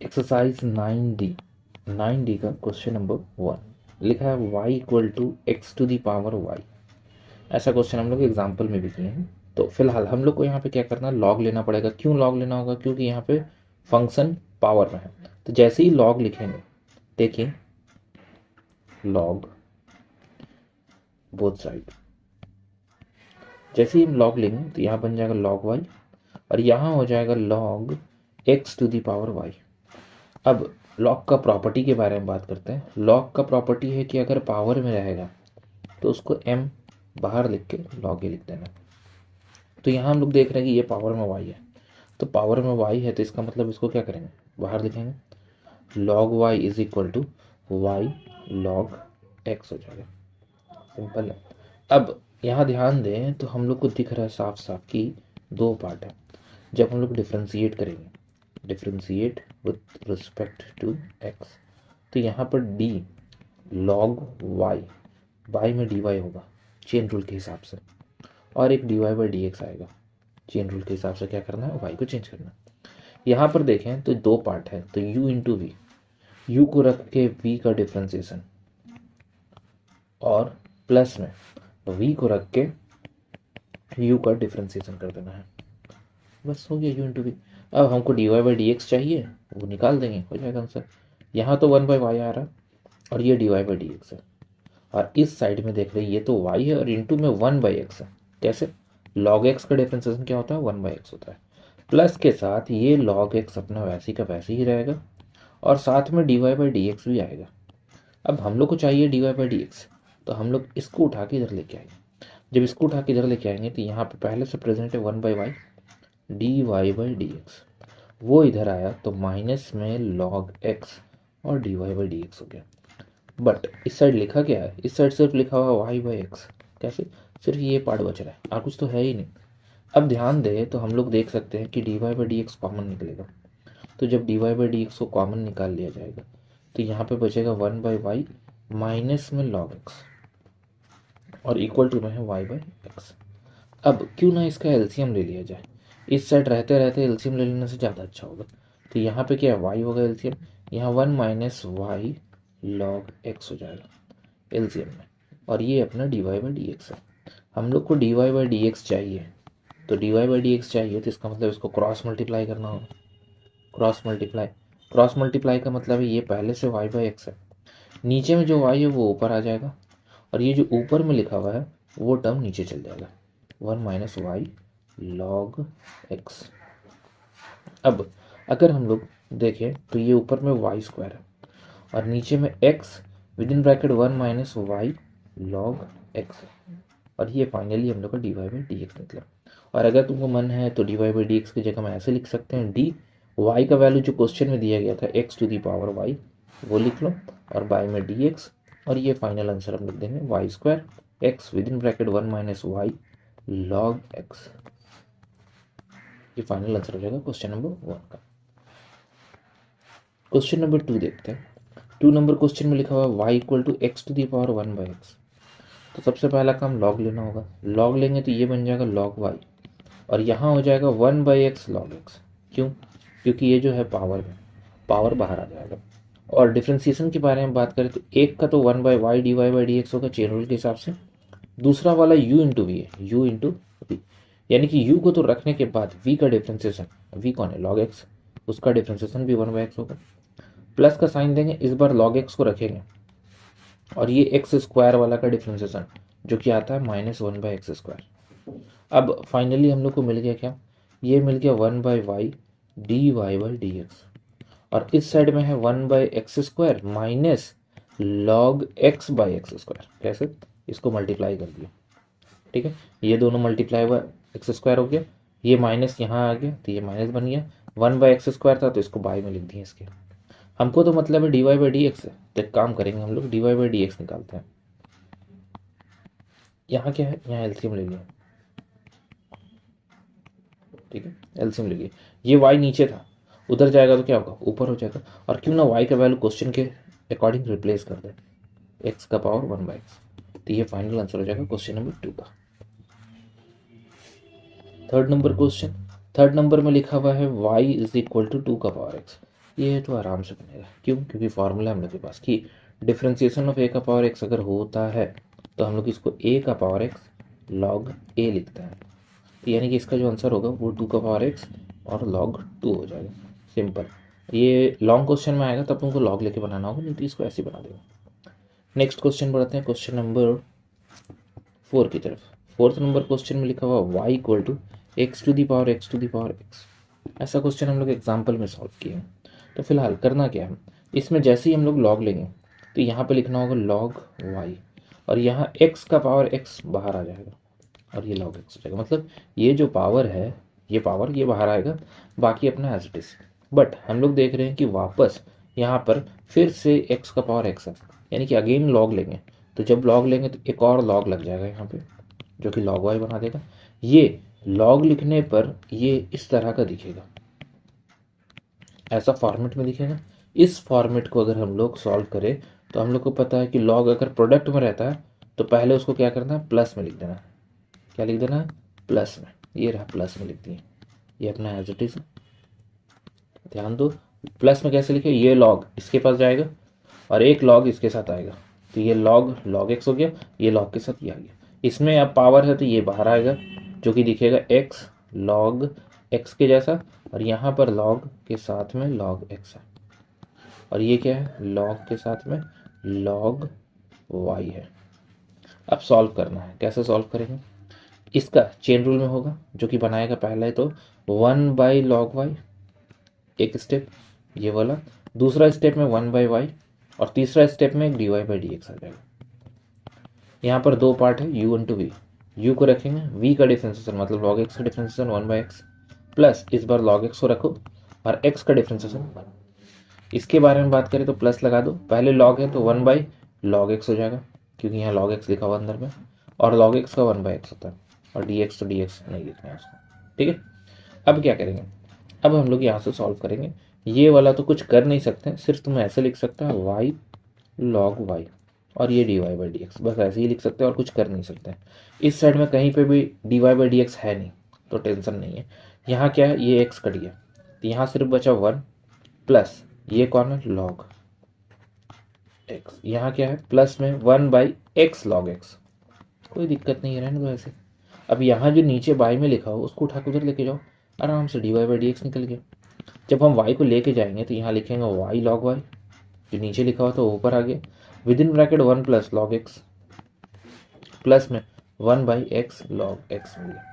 Exercise 9D का question number 1 लिखा है y equal to x to the power y। ऐसा क्वेश्चन हम लोग एग्जाम्पल में भी किए हैं। तो फिलहाल हम लोग को यहाँ पे क्या करना है, लॉग लेना पड़ेगा। क्यों लॉग लेना होगा? क्योंकि यहाँ पे फंक्शन पावर में है। तो जैसे ही लॉग लिखेंगे, देखिए लॉग बोथ साइड, जैसे ही हम लॉग लेंगे तो यहाँ बन जाएगा लॉग y और यहाँ हो जाएगा log x to the power y। अब लॉग का प्रॉपर्टी के बारे में बात करते हैं। लॉग का प्रॉपर्टी है कि अगर पावर में रहेगा तो उसको m बाहर लिख के लॉग ए लिख देना। तो यहाँ हम लोग देख रहे हैं कि ये पावर में y है, तो पावर में y है तो इसका मतलब इसको क्या करेंगे, बाहर लिखेंगे। log y is equal to y log x हो जाएगा। सिंपल है। अब यहाँ ध्यान दें तो हम लोग को दिख रहा है साफ साफ कि दो पार्ट है। जब हम लोग डिफ्रेंशिएट करेंगे, differentiate with respect to x, तो यहाँ पर d log y में dy होगा चेन रूल के हिसाब से, और एक dy बाई dx आएगा। चेन रूल के हिसाब से क्या करना है, y को चेंज करना है। यहाँ पर देखें तो दो पार्ट है, तो u इंटू वी, u को रख के v का डिफ्रेंसिएशन, और प्लस में v को रख के u का डिफ्रेंसिएशन कर देना है। बस हो गया u इंटू वी। अब हमको dy बाई dx चाहिए, वो निकाल देंगे, हो जाएगा आंसर। यहाँ तो 1/y आ रहा और ये dy बाई dx है, और इस साइड में देख रहे ये तो y है और इंटू में 1/x है। कैसे? log x का डिफ्रेंसिएशन क्या होता है, 1/x होता है। प्लस के साथ ये log x अपना वैसे का वैसे ही रहेगा और साथ में dy बाई dx भी आएगा। अब हम लोग को चाहिए dy बाई dx, तो हम लोग इसको उठा के इधर लेके आएंगे। जब इसको उठा के इधर लेके आएंगे तो यहाँ पे पहले से प्रेजेंट है 1/y dy बाई dx, वो इधर आया तो माइनस में log x और dy बाई dx हो गया। बट इस साइड लिखा क्या है, इस साइड सिर्फ लिखा हुआ y बाई एक्स। कैसे? सिर्फ ये पार्ट बच रहा है और कुछ तो है ही नहीं। अब ध्यान दे तो हम लोग देख सकते हैं कि dy बाई dx कॉमन निकलेगा। तो जब dy बाई dx को कॉमन निकाल लिया जाएगा तो यहाँ पे बचेगा 1/y माइनस में log x और इक्वल टू में है y बाई एक्स। अब क्यों ना इसका एलसीएम ले लिया जाए, इस साइड रहते रहते एलसीएम ले लेने से ज़्यादा अच्छा होगा। तो यहाँ पे क्या है, y होगा एलसीएम, यहाँ 1 माइनस वाई लॉग एक्स हो जाएगा एलसीएम में, और ये अपना dy बाई dx है। हम लोग को dy बाई dx चाहिए, तो dy बाई dx चाहिए तो इसका मतलब इसको क्रॉस मल्टीप्लाई करना होगा। क्रॉस मल्टीप्लाई का मतलब है ये पहले से y बाई एक्स है, नीचे में जो y है वो ऊपर आ जाएगा और ये जो ऊपर में लिखा हुआ है वो टर्म नीचे चल जाएगा, 1 माइनस वाई लॉग एक्स। अब अगर हम लोग देखें तो ये ऊपर में वाई स्क्वायर है और नीचे में x with in bracket 1 minus y log x, और ये फाइनली हम लोग का dy बाई dx निकला। और अगर तुमको मन है तो dy बाई dx की जगह में ऐसे लिख सकते हैं, डी y का वैल्यू जो क्वेश्चन में दिया गया था x to the power y वो लिख लो, और बाय में dx, और ये फाइनल आंसर हम लिख देंगे y square x with in bracket 1 minus y log x. ये फाइनल आंसर हो जाएगा क्वेश्चन नंबर 1 का। क्वेश्चन नंबर 2 देखते हैं। 2 नंबर क्वेश्चन में लिखा हुआ y equal to x to the power 1/x। तो सबसे पहला काम लॉग लेना होगा। लॉग लेंगे तो ये बन जाएगा लॉग y और यहाँ हो जाएगा 1/x लॉग x। क्यों? क्योंकि ये जो है पावर में, पावर बाहर आ जाएगा। और डिफ्रेंसिएशन के बारे में बात करें तो एक का तो 1/y dy बाई dx होगा चेन रूल के हिसाब से, दूसरा वाला u इंटू वी है, u इंटू वी, यानी कि u को तो रखने के बाद v का डिफ्रेंसिएशन, v कौन है, log x, उसका डिफ्रेंसिएशन भी 1/x होगा। प्लस का साइन देंगे, इस बार log x को रखेंगे और ये एक्स स्क्वायर वाला का डिफ्रेंसिएशन जो कि आता है -1/x स्क्वायर। अब फाइनली हम लोग को मिल गया क्या, ये मिल गया 1/y dy बाई dx, और इस साइड में है 1/x square minus log x by x square. कैसे? इसको मल्टीप्लाई कर दिया, ठीक है, ये दोनों मल्टीप्लाई हुआ एक्स स्क्वायर हो गया, ये माइनस यहाँ आ गया तो ये माइनस बन गया, 1/x स्क्वायर था तो इसको बाई में लिख दिया इसके। हमको तो मतलब है dy बाई dx है, तो एक काम करेंगे हम लोग dy बाई dx निकालते हैं। यहाँ क्या है, यहाँ एलसीएम ले लिया, ठीक है, एलसीएम ले लिया। ये y नीचे था, उधर जाएगा तो क्या होगा, ऊपर हो जाएगा। और क्यों ना y का वैल्यू क्वेश्चन के अकॉर्डिंग रिप्लेस कर दे, x का पावर 1/x, तो ये फाइनल आंसर हो जाएगा क्वेश्चन नंबर 2 का। Third number question, third number में लिखा हुआ है y इज इक्वल टू 2 का पावर x। ये तो आराम से बनेगा। क्यों? क्योंकि फॉर्मूला हम लोग के पास कि डिफ्रेंसिएशन ऑफ ए का पावर एक्स अगर होता है तो हम लोग इसको ए का पावर एक्स लॉग ए लिखते हैं, यानी कि इसका जो आंसर होगा वो 2 का पावर एक्स और लॉग 2 हो जाएगा। सिंपल। ये लॉन्ग क्वेश्चन में आएगा तब तुमको लॉग लेके बनाना होगा, नहीं तो इसको ऐसे बना देगा। नेक्स्ट क्वेश्चन बढ़ते हैं, क्वेश्चन नंबर 4 की तरफ। फोर्थ नंबर क्वेश्चन में लिखा हुआ y equal to x to the power x to the power x. ऐसा क्वेश्चन हम लोग एग्जाम्पल में सॉल्व किए हैं। तो फिलहाल करना क्या है, इसमें जैसे ही हम लोग लॉग लेंगे तो यहाँ पे लिखना होगा लॉग वाई, और यहाँ एक्स का पावर एक्स बाहर आ जाएगा और ये लॉग एक्स हो जाएगा। मतलब ये जो पावर है, ये पावर ये बाहर आएगा, बाकी अपना एज इट इज। बट हम लोग देख रहे हैं कि वापस यहाँ पर फिर से एक्स का पावर एक्स है, यानी कि अगेन लॉग लेंगे। तो जब लॉग लेंगे तो एक और लॉग लग जाएगा यहाँ पे, जो कि लॉग वाई बना देगा। ये लॉग लिखने पर ये इस तरह का दिखेगा, ऐसा फॉर्मेट में दिखेगा। इस फॉर्मेट को अगर हम लोग सॉल्व करें तो हम लोग को पता है कि लॉग अगर प्रोडक्ट में रहता है तो पहले उसको क्या करना है, प्लस में लिख देना है। क्या लिख देना है? प्लस में। ये रहा, प्लस में लिख दिए, ये अपना एज इट इज। ध्यान दो, प्लस में कैसे लिखे, ये लॉग इसके पास जाएगा और एक लॉग इसके साथ आएगा, तो ये लॉग लॉग एक्स हो गया, ये लॉग के साथ ये आ गया। इसमें अब पावर है तो ये बाहर आएगा, जो कि दिखेगा एक्स लॉग एक्स के जैसा, और यहाँ पर लॉग के साथ में लॉग एक्स है, और ये क्या है, लॉग के साथ में लॉग वाई है। अब सॉल्व करना है, कैसे सॉल्व करेंगे, इसका चेन रूल में होगा, जो कि बनाएगा पहला है तो 1/log y, एक स्टेप ये वाला। दूसरा स्टेप में 1/y, और तीसरा स्टेप में dy/dx आ जाएगा। यहाँ पर दो पार्ट है, u इंटू वी। u को रखेंगे, v का डिफ्रेंसिएशन मतलब log x का डिफ्रेंसिएशन 1/x, प्लस इस बार log x को रखो और x का डिफ्रेंसिएशन 1। इसके बारे में बात करें तो प्लस लगा दो, पहले log है तो 1/log x हो जाएगा, क्योंकि यहाँ log x लिखा हुआ अंदर में, और log x का 1/x होता है, और dx तो dx नहीं लिखना है उसको। ठीक है, अब क्या करेंगे, अब हम लोग यहाँ से सॉल्व करेंगे। ये वाला तो कुछ कर नहीं सकते, सिर्फ तुम ऐसे लिख सकते हो y log y, और ये dy/dx, बस ऐसे ही लिख सकते हैं और कुछ कर नहीं सकते। इस साइड में कहीं पे भी dy/dx है नहीं, तो टेंशन नहीं है। यहाँ क्या है, ये x कट गया, तो यहाँ सिर्फ बचा 1 प्लस ये कौन है, log x। यहाँ क्या है, प्लस में 1/x log x, कोई दिक्कत नहीं है, रहने दो ऐसे। अब यहाँ जो नीचे बाई में लिखा हो उसको उठा के उधर लेके जाओ, आराम से dy/dx निकल गया। जब हम y को लेके जाएंगे तो यहाँ लिखेंगे y log y, जो नीचे लिखा हुआ तो ऊपर आ गया, with in bracket 1 plus log x, plus में 1/x log x मिल गया।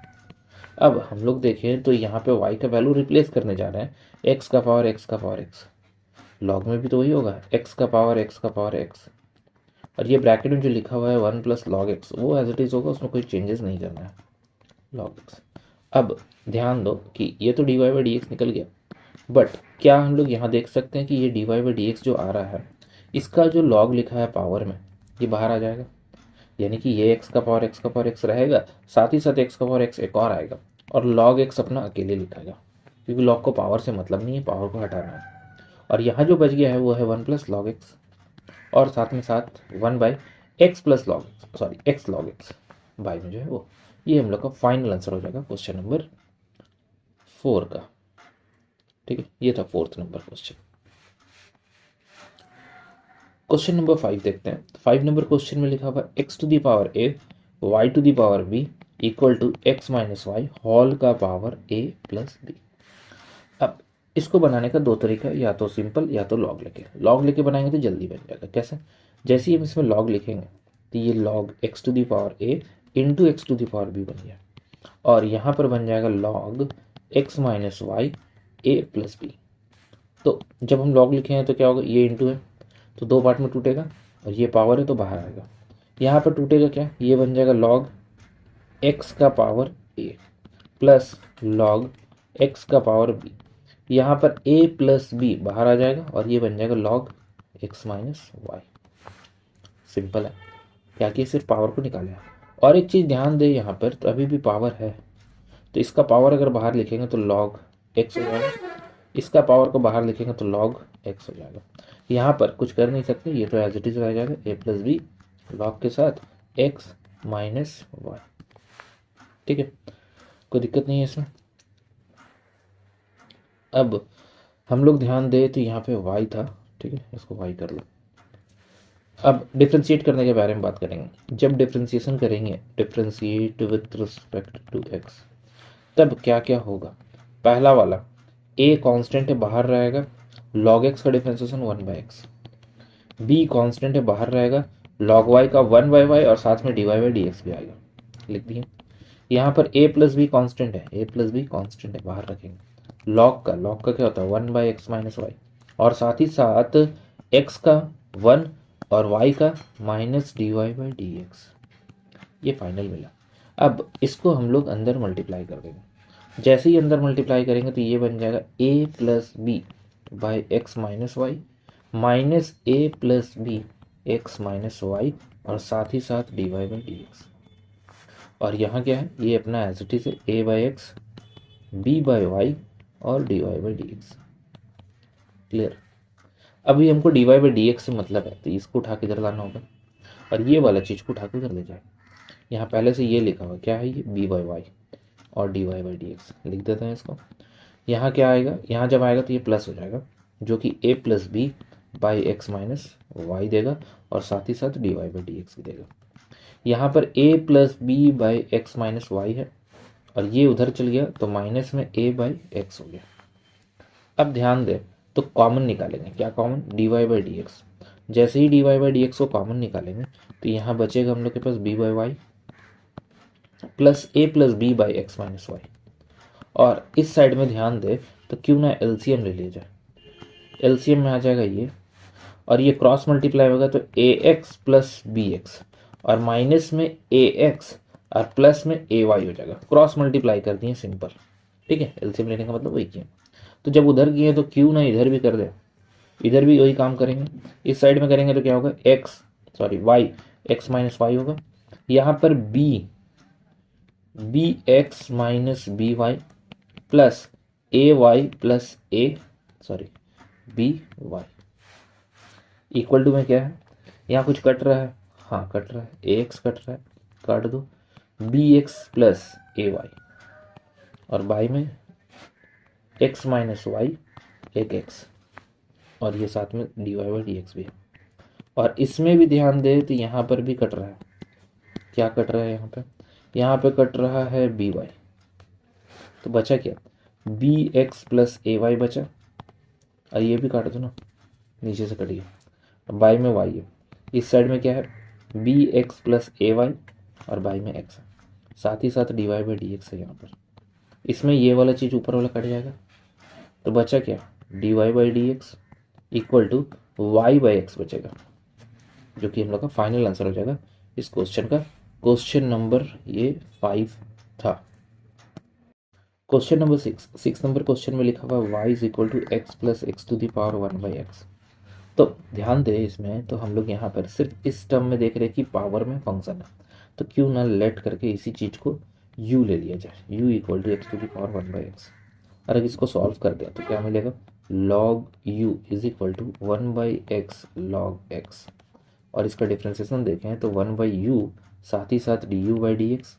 अब हम लोग देखें तो यहाँ पे y का वैल्यू रिप्लेस करने जा रहे हैं, x का पावर x का पावर x, लॉग में भी तो वही होगा, x का पावर x का पावर x, और ये ब्रैकेट में जो लिखा हुआ है 1 प्लस log x वो एज इट इज होगा, उसमें कोई चेंजेस नहीं करना है, log x। अब ध्यान दो कि ये तो dy/dx निकल गया, बट क्या हम लोग यहाँ देख सकते हैं कि ये dy/dx जो आ रहा है, इसका जो log लिखा है पावर में, ये बाहर आ जाएगा, यानी कि ये x का पावर x का पावर x रहेगा, साथ ही साथ x का पावर x एक और आएगा, और log x अपना अकेले लिखाएगा, क्योंकि log को पावर से मतलब नहीं है, पावर को हटाना है। और यहाँ जो बच गया है वो है 1 प्लस log x, और साथ में साथ 1/x plus log sorry x log x by में जो है वो। ये हम लोग का फाइनल आंसर हो जाएगा क्वेश्चन नंबर 4 का। ठीक है, ये था fourth number question. Question number 5 देखते हैं। 5 नंबर क्वेश्चन में लिखा हुआ x to the power a y to the power b equal to x minus y whole का पावर a प्लस b। अब इसको बनाने का दो तरीका, या तो सिंपल या तो लॉग लेके। लॉग लेके बनाएंगे तो जल्दी बन जाएगा। कैसे? जैसे ही हम इसमें लॉग लिखेंगे तो ये log x to the power a into x to the power b बन गया, और यहाँ पर बन जाएगा log x minus y a plus b। तो जब हम लॉग लिखे हैं तो क्या होगा, ये इंटू है तो दो पार्ट में टूटेगा, और ये पावर है तो बाहर आएगा। यहाँ पर टूटेगा क्या, ये बन जाएगा लॉग x का power a plus log x का पावर b। यहाँ पर a प्लस b बाहर आ जाएगा, और ये बन जाएगा log x minus y. Simple है, क्या कि सिर्फ पावर को निकाले। और एक चीज़ ध्यान दे, यहाँ पर तो अभी भी पावर है, तो इसका पावर अगर बाहर लिखेंगे तो लॉग x हो जाएगा, इसका पावर को बाहर लिखेंगे तो लॉग x हो जाएगा। यहाँ पर कुछ कर नहीं सकते, ये तो एज इट इज रह जाएगा, a प्लस बी लॉग के साथ x माइनस वाई। ठीक है, कोई दिक्कत नहीं है इसमें। अब हम लोग ध्यान दें तो यहाँ पे y था, ठीक है, इसको y कर लो। अब डिफ्रेंशिएट करने के बारे में बात करेंगे। जब डिफ्रेंशिएशन करेंगे, differentiate with respect to x, तब क्या क्या होगा। पहला वाला a कांस्टेंट है, बाहर रहेगा, log x का डिफ्रेंशिएशन 1/x। b कांस्टेंट है, बाहर रहेगा, log y का 1/y और साथ में dy/dx भी आएगा, लिख दिए। यहाँ पर a प्लस बी कांस्टेंट है, a प्लस बी कांस्टेंट है, बाहर रखेंगे। log का क्या होता है 1/x माइनस वाई, और साथ ही साथ x का 1 और y का माइनस dy/dx, ये फाइनल मिला। अब इसको हम लोग अंदर मल्टीप्लाई कर देंगे। जैसे ही अंदर मल्टीप्लाई करेंगे तो ये बन जाएगा a plus b by x minus y minus a plus b x minus y और साथ ही साथ dy/dx। और यहाँ क्या है, ये अपना as it is a by x, b by y और dy/dx। क्लियर। अभी हमको dy/dx से मतलब है, तो इसको उठा के इधर लाना होगा और ये वाला चीज़ को उठा के उधर ले जाए। यहाँ पहले से ये लिखा हुआ क्या है, ये b बाई वाई और dy/dx, लिख देते हैं इसको। यहाँ क्या आएगा, यहाँ जब आएगा तो ये प्लस हो जाएगा, जो कि a plus b by x minus y देगा और साथ ही साथ dy/dx भी देगा। यहाँ पर a plus b by x minus y है और ये उधर चल गया तो माइनस में a बाई एक्स हो गया। अब ध्यान दे तो कॉमन निकालेंगे, क्या कॉमन, dy/dx। जैसे ही dy/dx को कॉमन निकालेंगे तो यहाँ बचेगा हम लोग के पास b by y plus a plus b by x minus y. और इस साइड में ध्यान दे तो क्यों ना एलसीएम ले लिया जाए, एलसीएम में आ जाएगा ये, और ये क्रॉस मल्टीप्लाई होगा तो ए एक्स प्लस बी एक्स और माइनस में ए एक्स और प्लस में ए वाई हो जाएगा। क्रॉस मल्टीप्लाई कर दिए, सिंपल, ठीक है। एलसीएम लेने का मतलब वही किया। तो जब उधर किए तो क्यों ना इधर भी कर दे, इधर भी वही काम करेंगे। इस साइड में करेंगे तो क्या होगा, वाई एक्स माइनस वाई होगा। यहाँ पर b x minus b y plus a y plus b y equal to में क्या है, यहाँ कुछ कट रहा है, हाँ कट रहा है, ए एक्स कट रहा है, काट दो, B x plus a Y और बाई में एक्स माइनस वाई एक एक्स और ये साथ में dy/dx भी है। और इसमें भी ध्यान दे तो यहाँ पर भी कट रहा है, क्या कट रहा है यहाँ पे कट रहा है बी वाई। तो बचा क्या, B x plus a Y बचा, और ये भी काट दो ना, नीचे से कट गया। बाई में वाई है, इस साइड में क्या है, B x plus a Y और बाई में एक्स है, साथ ही साथ dy/dx है यहाँ पर। इसमें ये वाला चीज़ ऊपर वाला कट जाएगा तो बचा क्या, dy/dx equal to y by x बचेगा, जो कि हम लोग का फाइनल आंसर हो जाएगा इस क्वेश्चन का। क्वेश्चन नंबर ये 5 था। क्वेश्चन नंबर 6 नंबर क्वेश्चन में लिखा हुआ y is equal to x plus x to the power 1/x। तो ध्यान दे इसमें, तो हम लोग यहाँ पर सिर्फ इस टर्म में देख रहे हैं कि पावर में फंक्शन है, तो क्यों ना लेट करके इसी चीज़ को u ले लिया जाए, u equal to x to the power 1/x। और अगर इसको सॉल्व कर दिया तो क्या मिलेगा, log u is equal to 1/x log x। और इसका डिफ्रेंसिएशन देखें तो 1/u साथ ही साथ du/dx,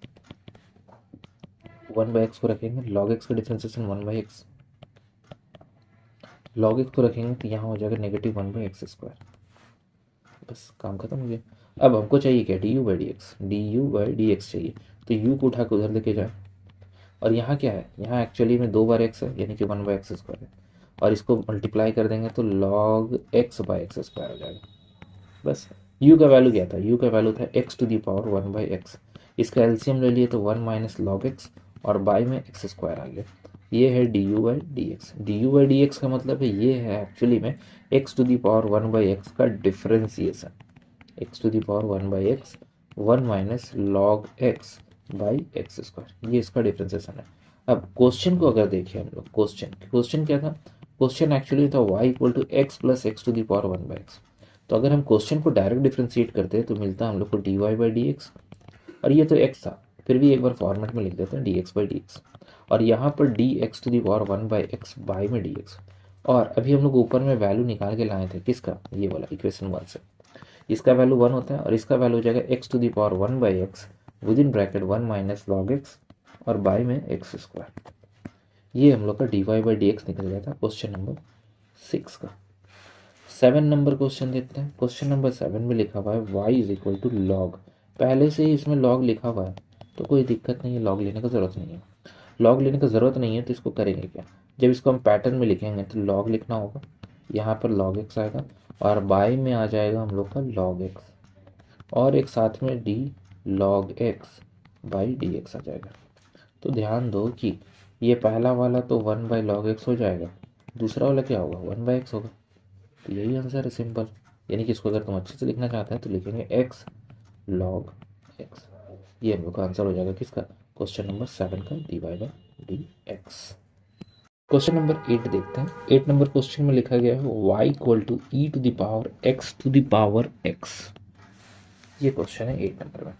1/x को रखेंगे, log x का डिफ्रेंसिएशन 1/x, log x को रखेंगे तो यहाँ हो जाएगा नेगेटिव 1/x²। बस काम खत्म हो गया। अब हमको चाहिए क्या, du/dx चाहिए, तो u को उठा के उधर लेके जाए। और यहाँ क्या है, यहाँ एक्चुअली में 2 बार x है, यानी कि 1/x² है, और इसको मल्टीप्लाई कर देंगे तो log x/x² हो जाएगा। बस u का वैल्यू क्या था, u का वैल्यू था x to the power 1/x। इसका एलसीएम ले लिए तो 1 माइनस लॉग x और बाई में x² आ गया। ये है du/dx। du/dx का मतलब है ये है एक्चुअली में x to the power 1/x का differentiation, x to the power 1/x 1 minus log x by x², ये इसका डिफरेंशिएशन है। अब क्वेश्चन को अगर देखें हम लोग, क्वेश्चन क्या था, क्वेश्चन एक्चुअली था y equal to x plus x to the power 1/x। तो अगर हम क्वेश्चन को डायरेक्ट डिफ्रेंशिएट करते हैं तो मिलता है हम लोग को dy/dx, और ये तो x था, फिर भी एक बार फॉर्मेट में लिख देते हैं dx/dx, और यहाँ पर dx to the power 1/x by में dx। और अभी हम लोग ऊपर में वैल्यू निकाल के लाए थे, किसका, ये वाला इक्वेशन 1 से, इसका वैल्यू 1 होता है और इसका वैल्यू हो जाएगा x to the power 1/x with in bracket 1 minus log x और बाई में x²। ये हम लोग का dy/dx निकल गया था क्वेश्चन नंबर 6 का। 7 नंबर क्वेश्चन देखते हैं। क्वेश्चन नंबर 7 में लिखा हुआ है y is equal to log. पहले से ही इसमें लॉग लिखा हुआ है तो कोई दिक्कत नहीं है, लॉग लेने का ज़रूरत नहीं है। लॉग लेने का ज़रूरत नहीं है तो इसको करेंगे क्या, जब इसको हम पैटर्न में लिखेंगे तो लॉग लिखना होगा, यहाँ पर लॉग एक्स आएगा और बाय में आ जाएगा हम लोग का लॉग एक्स और एक साथ में D log X by D X आ जाएगा। तो ध्यान दो कि ये पहला वाला तो 1 बाई लॉग एक्स हो जाएगा, दूसरा वाला क्या होगा 1 बाई एक्स होगा। तो यही आंसर है, सिंपल। यानी कि इसको अगर तुम अच्छे से लिखना चाहते हैं तो लिखेंगे एक्स लॉग एक्स। ये हम लोग का आंसर हो जाएगा किसका, क्वेश्चन नंबर 7 का, d Y by D x. Question number 8 देखते हैं। 8 नंबर क्वेश्चन में लिखा गया है y equal to e to the power x to the power x. ये क्वेश्चन है 8 नंबर में।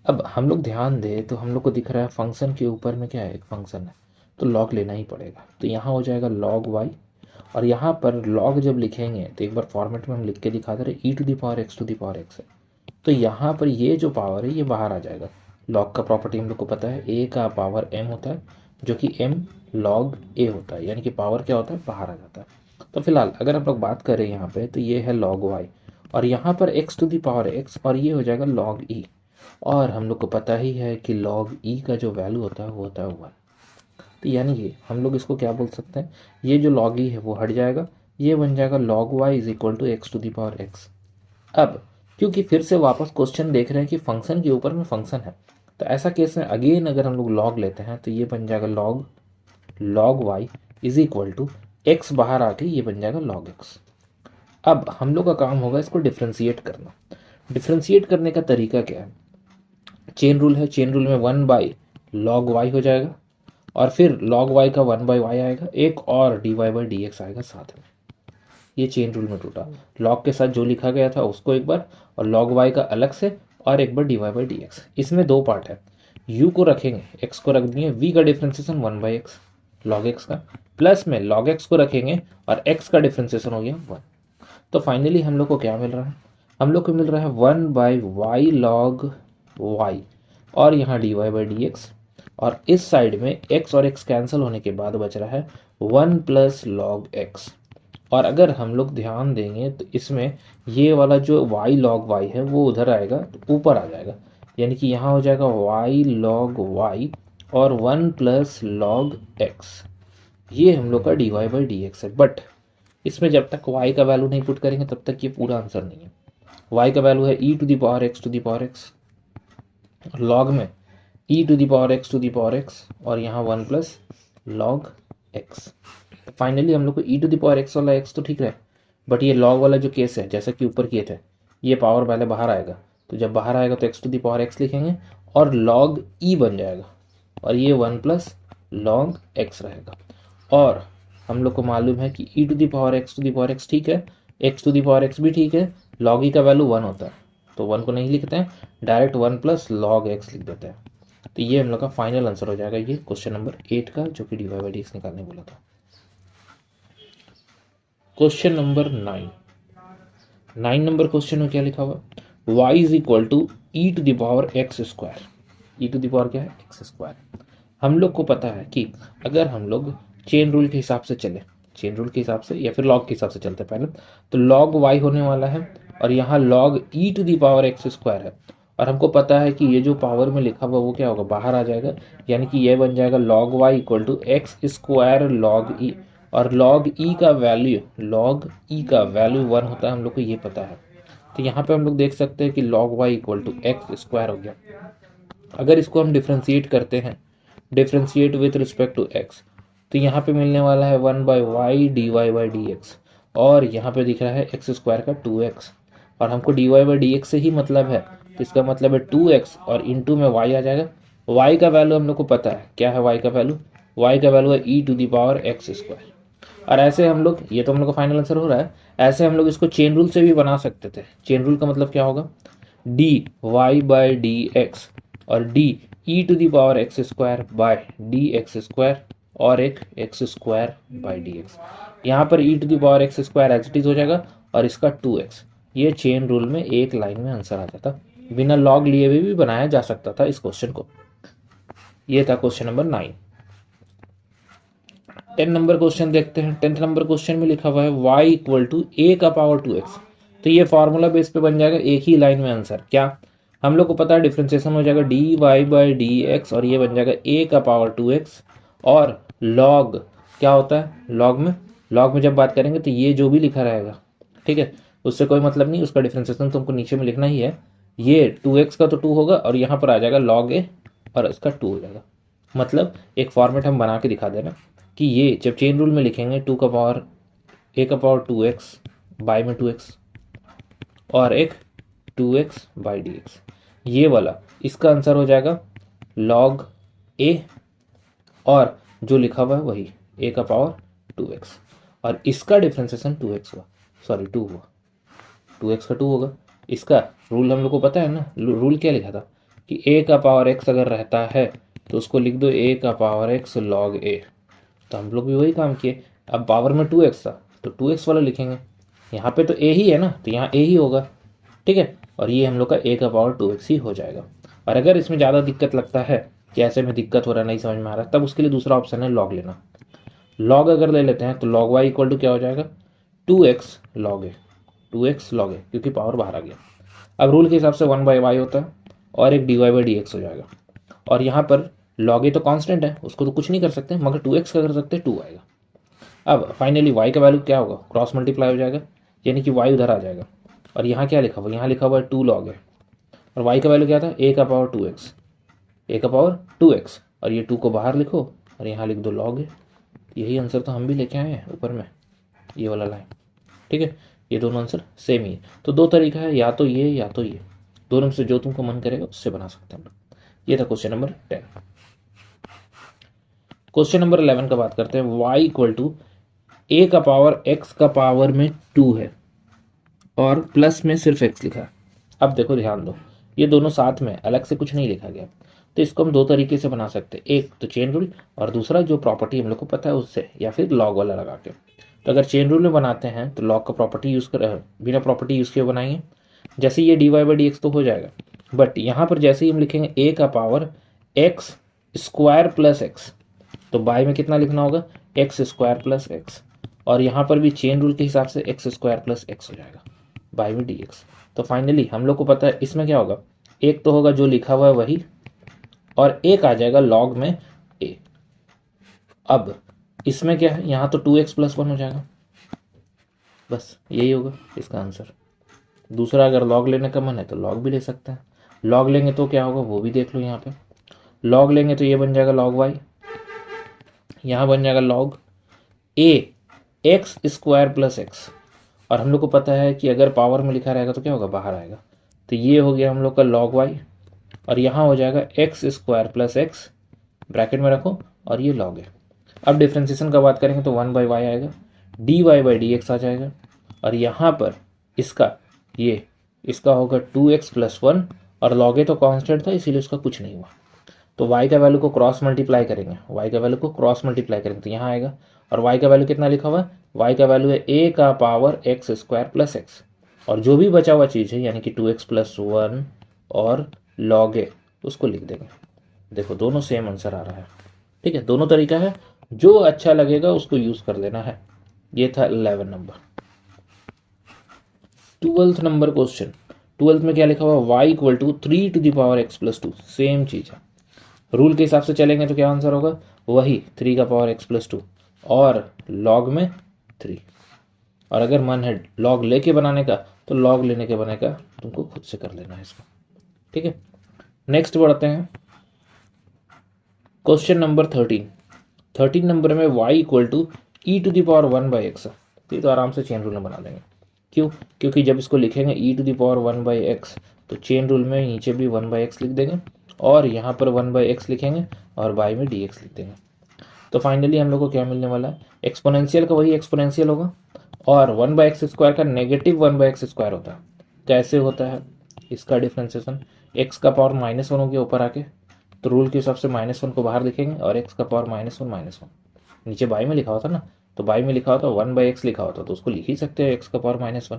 अब हम लोग ध्यान दें तो हम लोग को दिख रहा है फंक्शन के ऊपर में क्या है, एक फंक्शन है, तो लॉग लेना ही पड़ेगा। तो यहाँ हो जाएगा लॉग y और यहाँ पर लॉग जब लिखेंगे तो एक बार फॉर्मेट में हम लिख के दिखा दे रहे E to the power x to the power X है, तो यहाँ पर ये जो पावर है ये बाहर आ जाएगा। लॉग का प्रॉपर्टी हम लोग को पता है, ए का पावर m होता है जो कि m log a होता है, यानी कि पावर क्या होता है, बाहर आ जाता है। तो फिलहाल अगर हम लोग बात करें यहाँ पे तो ये है log y और यहाँ पर x to the power x और ये हो जाएगा log e। और हम लोग को पता ही है कि log e का जो वैल्यू होता है वो होता है 1। तो यानी कि हम लोग इसको क्या बोल सकते हैं, ये जो log e है वो हट जाएगा, ये बन जाएगा log y is equal to x to the power x. अब क्योंकि फिर से वापस क्वेश्चन देख रहे हैं कि फंक्शन के ऊपर में फंक्शन है, तो ऐसा केस में अगेन अगर हम लोग लॉग लेते हैं तो ये बन जाएगा log y is equal to x, बाहर आके ये बन जाएगा लॉग एक्स। अब हम लोग का काम होगा इसको डिफ्रेंशिएट करना। डिफ्रेंशिएट करने का तरीका क्या है, चेन रूल है, चेन रूल में 1 बाई लॉग वाई हो जाएगा और फिर लॉग वाई का 1 बाई वाई आएगा, एक और d Y by D x आएगा साथ में। ये चेन रूल में टूटा, लॉग के साथ जो लिखा गया था उसको एक बार और लॉग वाई का अलग से और एक बार D Y by D X. इसमें दो पार्ट है, u को रखेंगे, x को रख देंगे, v का differentiation 1 by x log x का, प्लस में लॉग एक्स को रखेंगे और x का डिफ्रेंसिएशन हो गया 1। तो फाइनली हम लोग को क्या मिल रहा है, हम लोग को मिल रहा है 1 बाई वाई लॉग वाई और यहाँ d Y by D x, और इस साइड में x और x कैंसिल होने के बाद बच रहा है 1 प्लस लॉग एक्स। और अगर हम लोग ध्यान देंगे तो इसमें ये वाला जो y log y है वो उधर आएगा तो ऊपर आ जाएगा, यानी कि यहाँ हो जाएगा y log y और 1 प्लस लॉग एक्स। ये हम लोग का d Y by D x है। बट इसमें जब तक y का वैल्यू नहीं पुट करेंगे तब तक ये पूरा आंसर नहीं है। y का वैल्यू है E to the power x to the power X, log में E to the power x to the power X और यहाँ 1 प्लस लॉग एक्स। फाइनली हम लोग को ई टू द पावर एक्स वाला एक्स तो ठीक है, बट ये लॉग वाला जो केस है जैसा कि ऊपर किए थे, ये पावर पहले बाहर आएगा, तो जब बाहर आएगा तो x to the power x लिखेंगे और लॉग ई बन जाएगा और ये 1 प्लस लॉग एक्स रहेगा। और हम लोग को मालूम है कि E to the power x to the power X ठीक है, X to the power X भी ठीक है, लॉग ई का वैल्यू 1 होता है, तो 1 को नहीं लिखते हैं, डायरेक्ट 1 प्लस लॉग एक्स लिख देते हैं। तो ये हम लोग का फाइनल आंसर हो जाएगा, ये क्वेश्चन नंबर 8 का, जो कि d Y by D x निकालने बोला था। क्वेश्चन नंबर 9 नंबर क्वेश्चन में क्या लिखा हुआ, y is equal to e to the power x square. E to the power क्या है, एक्स स्क्वायर। हम लोग को पता है कि अगर हम लोग चेन रूल के हिसाब से चले, चेन रूल के हिसाब से या फिर लॉग के हिसाब से चलते पहले, तो लॉग y होने वाला है और यहाँ log e to the power x square है, और हमको पता है कि ये जो पावर में लिखा हुआ वो क्या होगा, बाहर आ जाएगा, यानी कि ये बन जाएगा log y equal to x square log E, और लॉग ई का वैल्यू 1 होता है, हम लोग को ये पता है। तो यहाँ पे हम लोग देख सकते हैं कि log y equal to x square हो गया। अगर इसको हम डिफ्रेंशिएट करते हैं, differentiate with respect to x, तो यहाँ पे मिलने वाला है 1 by y d Y by D x, और यहाँ पे दिख रहा है एक्स स्क्वायर का 2x, और हमको d Y by D x से ही मतलब है, तो इसका मतलब है 2x और इंटू में y आ जाएगा। y का वैल्यू हम लोग को पता है, क्या है y का वैल्यू, y का वैल्यू है E to the power x square. और ऐसे हम लोग, ये तो हम लोग का फाइनल आंसर हो रहा है, ऐसे हम लोग इसको चेन रूल से भी बना सकते थे। चेन रूल का मतलब क्या होगा, D Y by D x और D E to the power x square by D X square और एक X square by D X. यहाँ पर E to the power x square as it is हो जाएगा और इसका 2x। ये चेन रूल में एक लाइन में आंसर आ जाता, बिना लॉग लिए हुए भी बनाया जा सकता था इस क्वेश्चन को। ये था क्वेश्चन नंबर 9। 10 नंबर क्वेश्चन देखते हैं। 10th नंबर क्वेश्चन में लिखा हुआ है y इक्वल टू ए का पावर 2x। तो ये फॉर्मूला बेस पे बन जाएगा एक ही लाइन में आंसर। क्या हम लोग को पता है डिफ्रेंसिएशन हो जाएगा dy बाई डी एक्स, और ये बन जाएगा a का पावर 2x। और log क्या होता है, log में जब बात करेंगे तो ये जो भी लिखा रहेगा, ठीक है, उससे कोई मतलब नहीं, उसका डिफ्रेंसिएशन तुमको नीचे में लिखना ही है। ये 2x का तो 2 होगा और यहाँ पर आ जाएगा log a और इसका 2 हो जाएगा। मतलब एक फॉर्मेट हम बना के दिखा देना कि ये जब चेन रूल में लिखेंगे 2 का पावर a का पावर 2x बाई में 2x और एक 2x बाई डी एक्स, ये वाला इसका आंसर हो जाएगा log a, और जो लिखा हुआ है वही a का पावर 2x, और इसका डिफ्रेंसिएशन 2x हुआ, सॉरी 2 हुआ, 2x का 2 होगा। इसका रूल हम लोग को पता है ना, रूल क्या लिखा था कि a का पावर x अगर रहता है तो उसको लिख दो a का पावर x log a। तो हम लोग भी वही काम किए। अब पावर में 2x था तो 2x वाला लिखेंगे, यहाँ पे तो a ही है ना तो यहाँ a ही होगा, ठीक है, और ये हम लोग का a का पावर 2x ही हो जाएगा। और अगर इसमें ज़्यादा दिक्कत लगता है कि ऐसे में दिक्कत हो रहा है, नहीं समझ में आ रहा, तब उसके लिए दूसरा ऑप्शन है log लेना। log अगर ले लेते हैं तो log y इक्वल टू क्या हो जाएगा 2x log a, 2x log a, क्योंकि पावर बाहर आ गया। अब रूल के हिसाब से 1/y होता है और एक dy बाई डी एक्स हो जाएगा, और यहाँ पर log a तो कांस्टेंट है, उसको तो कुछ नहीं कर सकते, मगर 2x का कर सकते हैं, 2 आएगा। अब फाइनली y का वैल्यू क्या होगा, क्रॉस मल्टीप्लाई हो जाएगा, यानी कि y उधर आ जाएगा, और यहाँ क्या लिखा हुआ, यहाँ लिखा हुआ है 2 log a, और y का वैल्यू क्या था a का पावर 2x, a का पावर 2x, और ये 2 को बाहर लिखो और यहाँ लिख दो log a। यही आंसर तो हम भी लेके आए हैं ऊपर में, ये वाला लाइन, ठीक है। ये दोनों आंसर सेम ही है। तो दो तरीका है, या तो ये या तो ये, दोनों में से जो तुमको मन करेगा उससे बना सकते हैं। ये था क्वेश्चन नंबर 10। क्वेश्चन नंबर 11 का बात करते हैं। y इक्वल टू ए का पावर x का पावर में 2 है और प्लस में सिर्फ x लिखा है। अब देखो ध्यान दो, ये दोनों साथ में, अलग से कुछ नहीं लिखा गया, तो इसको हम दो तरीके से बना सकते हैं, एक तो चेन रूल और दूसरा जो प्रॉपर्टी हम लोग को पता है उससे, या फिर लॉग वाला लगा के। तो अगर चेन रूल में बनाते हैं तो लॉग का प्रॉपर्टी यूज़ कर, बिना प्रॉपर्टी यूज़ किए बनाएंगे, जैसे ये d Y by D x तो हो जाएगा, बट यहाँ पर जैसे ही हम लिखेंगे ए का power x square plus x, तो बाय में कितना लिखना होगा एक्स स्क्वायर प्लस एक्स, और यहाँ पर भी चेन रूल के हिसाब से एक्स स्क्वायर प्लस एक्स हो जाएगा बाय में डी एक्स। तो फाइनली हम लोग को पता है इसमें क्या होगा, एक तो होगा जो लिखा हुआ है वही, और एक आ जाएगा लॉग में ए। अब इसमें क्या है, यहाँ तो 2x प्लस 1 हो जाएगा, बस यही होगा इसका आंसर। दूसरा अगर लॉग लेने का मन है तो लॉग भी ले सकते हैं, लॉग लेंगे तो क्या होगा वो भी देख लो। यहाँ पे लॉग लेंगे तो ये बन जाएगा लॉग वाई, यहाँ बन जाएगा लॉग ए एक्स स्क्वायर प्लस एक्स, और हम लोग को पता है कि अगर पावर में लिखा रहेगा तो क्या होगा बाहर आएगा, तो ये हो गया हम लोग का लॉग वाई, और यहाँ हो जाएगा x square plus x, bracket में रखो, और ये लॉग है। अब डिफ्रेंसिएशन का बात करेंगे तो 1/y आएगा, D Y by D X आ जाएगा, और यहाँ पर इसका ये इसका होगा 2x प्लस 1, और लॉग ए तो कांस्टेंट था इसीलिए उसका कुछ नहीं हुआ। तो y का वैल्यू को क्रॉस मल्टीप्लाई करेंगे, y का वैल्यू को क्रॉस मल्टीप्लाई करेंगे तो यहाँ आएगा, और y का वैल्यू कितना लिखा हुआ है, y का वैल्यू है a का power x square plus x, और जो भी बचा हुआ चीज़ है यानी कि 2x प्लस 1 और log a उसको लिख देंगे। देखो दोनों सेम आंसर आ रहा है, ठीक है, दोनों तरीका है, जो अच्छा लगेगा उसको यूज़ कर लेना है। ये था 11 number. 12th number question. 12th में क्या लिखा हुआ, y equal to 3 to the power x plus 2, same चीज़ है। रूल के हिसाब से चलेंगे तो क्या आंसर होगा, वही 3 का पावर x प्लस 2 और लॉग में 3, और अगर मन है लॉग लेके बनाने का तो लॉग लेने के बनेगा, तुमको खुद से कर लेना है इसको, ठीक है। नेक्स्ट बढ़ते हैं क्वेश्चन नंबर 13 नंबर में y equal to e to the power 1/x, तो ये तो आराम से चेन रूल में बना देंगे। क्यों, क्योंकि जब इसको लिखेंगे ई टू द पावर 1/x तो चेन रूल में नीचे भी 1/x लिख देंगे, और यहाँ पर 1/x लिखेंगे और बाई में dx लिख देंगे। तो फाइनली हम लोग को क्या मिलने वाला है, एक्सपोनेंशियल का वही एक्सपोनेंशियल होगा, और 1/x स्क्वायर का नेगेटिव 1/x स्क्वायर होता है। कैसे होता है इसका डिफ्रेंसिएशन, x का पावर -1 हो गया ऊपर आके, तो रूल के हिसाब से -1 को बाहर लिखेंगे, और x का पावर -1 नीचे बाई में लिखा होता ना, तो बाई में लिखा होता 1/x लिखा होता, तो उसको लिख ही सकते हैं x का पावर -1,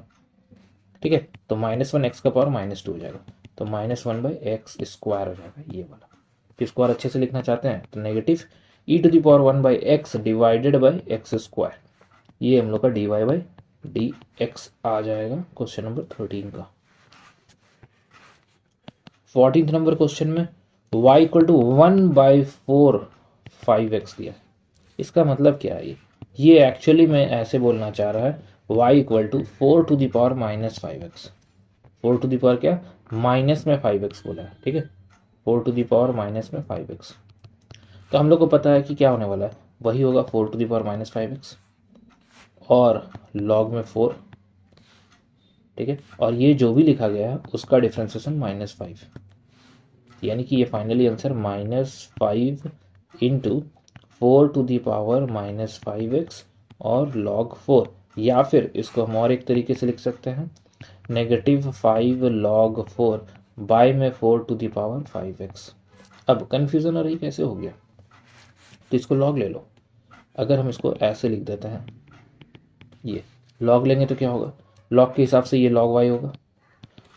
ठीक है। तो -1 x का पावर -2 हो जाएगा, तो -1/x स्क्वायर हो जाएगा ये वाला। फिर स्क्वायर अच्छे से लिखना चाहते हैं तो negative e to the power 1/x divided by x square, ये हम लोग का dy बाई dx आ जाएगा क्वेश्चन नंबर 13 का। 14th नंबर क्वेश्चन में y इक्वल टू 1/4 5x दिया। इसका मतलब क्या है? ये एक्चुअली में ऐसे बोलना चाह रहा है y equal to 4 to the power -5x। 4 to the power क्या, माइनस में 5x बोला है, ठीक है, 4 टू द पावर माइनस में 5x। तो हम लोग को पता है कि क्या होने वाला है, वही होगा 4 टू द पावर -5x और log में 4, ठीक है, और ये जो भी लिखा गया है उसका डिफ्रेंसिएशन -5, यानी कि ये finally answer -5 into 4 to the power -5x और log 4, या फिर इसको हम और एक तरीके से लिख सकते हैं -5 log 4 बाय में 4 टू द पावर 5x। अब कन्फ्यूज़न हो रही कैसे हो गया, तो इसको log ले लो। अगर हम इसको ऐसे लिख देते हैं, ये log लेंगे तो क्या होगा, log के हिसाब से ये log y होगा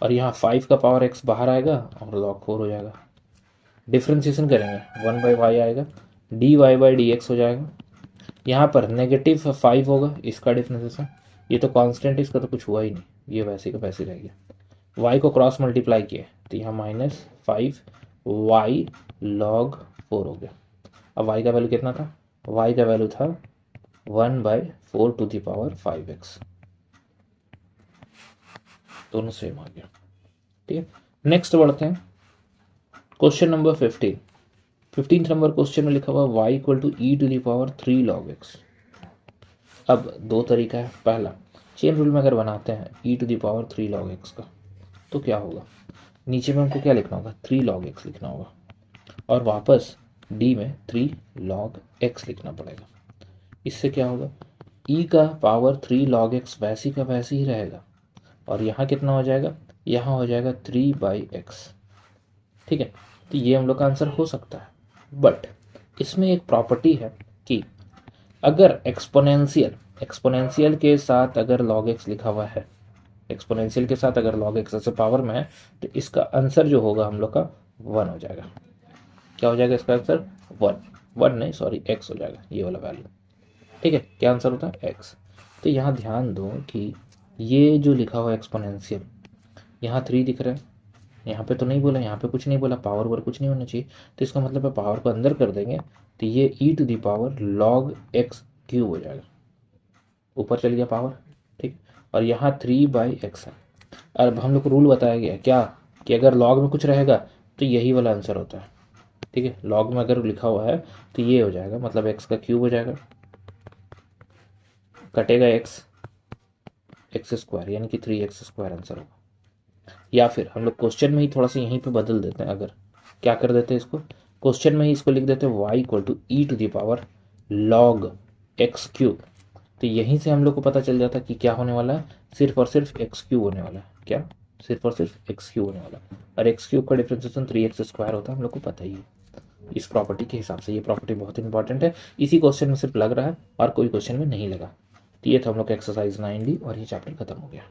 और यहाँ 5 का पावर x बाहर आएगा और log 4 हो जाएगा। डिफ्रेंसिएशन करेंगे 1/y आएगा, dy बाई dx हो जाएगा। यहाँ पर -5 होगा, इसका डिफ्रेंसिएशन, ये तो कांस्टेंट है, इसका तो कुछ हुआ ही नहीं, ये वैसे का वैसे रह गया। y को क्रॉस मल्टीप्लाई किए तो यहाँ -5 y log 4 हो गया। अब y का वैल्यू कितना था, y का वैल्यू था 1/4 टू द पावर 5x, दोनों सेम आ गया, ठीक है। नेक्स्ट बढ़ते हैं question number 15th number question में लिखा हुआ y equal to e to the power 3 log x। अब दो तरीका है, पहला चेन रूल में अगर बनाते हैं e to the power 3 log x का तो क्या होगा, नीचे में हमको क्या लिखना होगा, 3 log x लिखना होगा और वापस d में 3 log x लिखना पड़ेगा। इससे क्या होगा, e का पावर 3 log x वैसी का वैसी ही रहेगा और यहाँ कितना हो जाएगा, यहाँ हो जाएगा 3/x, ठीक है। तो ये हम लोग का आंसर हो सकता है, बट इसमें एक प्रॉपर्टी है कि अगर एक्सपोनेंशियल के साथ अगर log x लिखा हुआ है, एक्सपोनेंशियल के साथ अगर log x ऐसे पावर में है, तो इसका आंसर जो होगा हम लोग का 1 हो जाएगा। क्या हो जाएगा इसका आंसर, 1 नहीं सॉरी x हो जाएगा, ये वाला वैल्यू, ठीक है। क्या आंसर होता है, x। तो यहाँ ध्यान दो कि ये जो लिखा हुआ एक्सपोनेंशियल, यहाँ 3 दिख रहा है, यहाँ पे तो नहीं बोला, यहाँ पे कुछ नहीं बोला, पावर वर कुछ नहीं होना चाहिए, तो इसका मतलब है पावर को अंदर कर देंगे तो ये e to the power log x cube हो जाएगा, ऊपर चल गया पावर, ठीक। और यहाँ 3/x है। अब हम लोग को रूल बताया गया क्या, कि अगर log में कुछ रहेगा तो यही वाला आंसर होता है, ठीक है। log में अगर लिखा हुआ है तो ये हो जाएगा, मतलब x का क्यूब हो जाएगा, कटेगा x स्क्वायर, यानी कि 3x स्क्वायर आंसर होगा। या फिर हम लोग क्वेश्चन में ही थोड़ा सा यहीं पे बदल देते हैं, अगर क्या कर देते हैं इसको, क्वेश्चन में ही इसको लिख देते हैं y equal to e to the power log x cube. तो यहीं से हम लोग को पता चल जाता है कि क्या होने वाला है, सिर्फ और सिर्फ x क्यूब होने वाला है, क्या, सिर्फ और सिर्फ x क्यूब होने वाला है। और x क्यूब का डिफ्रेंसिएशन 3x स्क्वायर होता है, हम लोग को पता ही है इस प्रॉपर्टी के हिसाब से। ये प्रॉपर्टी बहुत इंपॉर्टेंट है, इसी क्वेश्चन में सिर्फ लग रहा है और कोई क्वेश्चन में नहीं लगा। तो ये था हम लोग का एक्सरसाइज 9D और ये चैप्टर खत्म हो गया।